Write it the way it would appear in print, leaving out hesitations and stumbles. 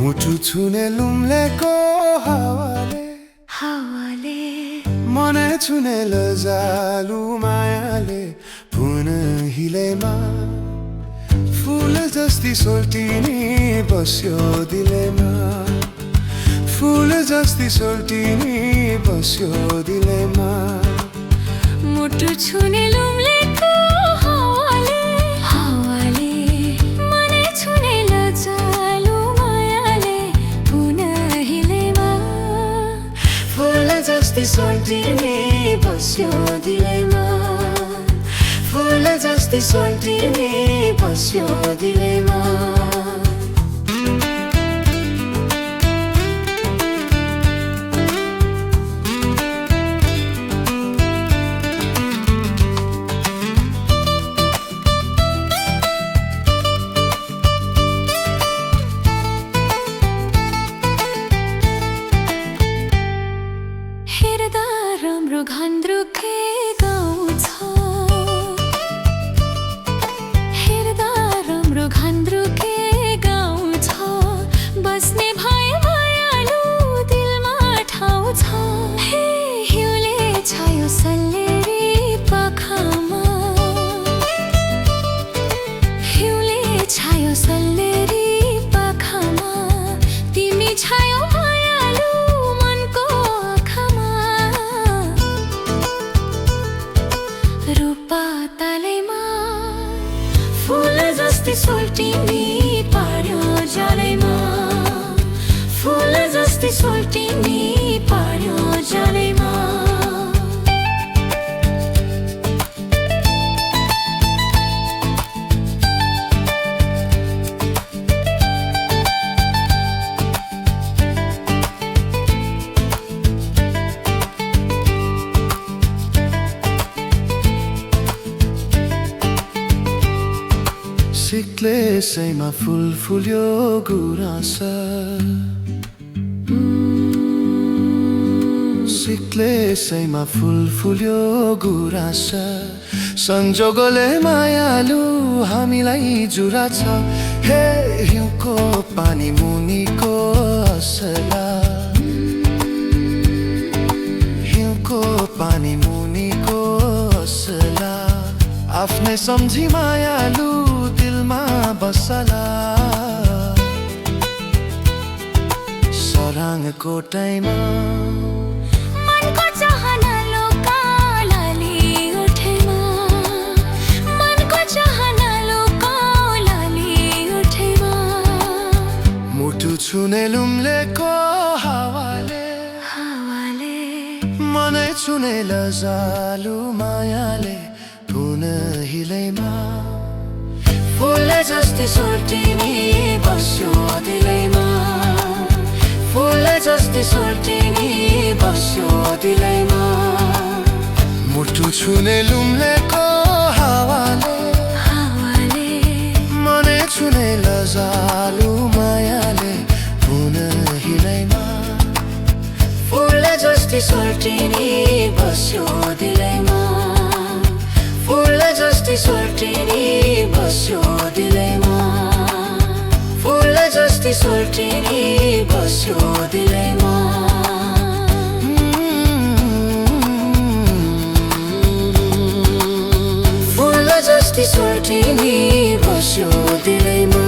मुटु छुने लुम्लेको हावाले मनै छुने लजालु मायाले पुनः हिलेमा फूल जस्ती सोल्टिनी बस्यो दिलेमा फूल जस्ती सोल्टिनी बस्यो दिलेमा मुटु छुने लुम्लेको हावाले मनै छुने लजालु मायाले पुनः हिलेमा फूल जस्ती सोल्टिनी बस्यो दिलेमा फूल जस्ती सोल्टिनी बस्यो दिलेमा हेर्दा राम्रो घन्द्रुके गाउँ छ हेर्दा राम्रो घन्द्रुके गाउँ छ बस्ने भए मायालु दिलमा ठाउँ छ हे हिउँले छायो सल्लेरी पाखामा हिउँले छायो सल्लेरी पाखामा तिमी छायो मायालु मनको आँखामा रूपा तालैमा फूल जस्ती सोल्टिनी पार्यो जालैमा फूल जस्ती सोल्टिनी पार्यो जालैमा सिक्लेसैमा फूल फुल्यो गुराँस सिक्लेसैमा फूल फुल्यो गुराँस संजोगले मायालु हामीलाई जुरा छ हे हिउँको पानी मुनिको असला हिउँको पानी मुनिको असला आफ्नै सम्झी मायालु दिलमा बसला सराङ कोटैमा मनको चाहना लोकालाली उठेमा मनको चाहना लोकालाली उठेमा मुटु छुने लुम्लेको हावाले मनै छुने लजालु मायाले पुनः हिलेमा फूल जस्ती सोल्टिनी बस्यो दिलैमा फूल जस्ती सोल्टिनी बस्यो दिलैमा मुटु छुने लुम्लेको हावाले मनै छुने लजालु मायाले पुनः हिलेमा फूल जस्ती सोल्टिनी बस्यो दिलैमा फूल जस्ती सोल्टिनी बस्यो दिलैमा फूल जस्ती सोल्टिनी बस्यो दिलैमा फूल जस्ती सोल्टिनी बस्यो दिलैमा।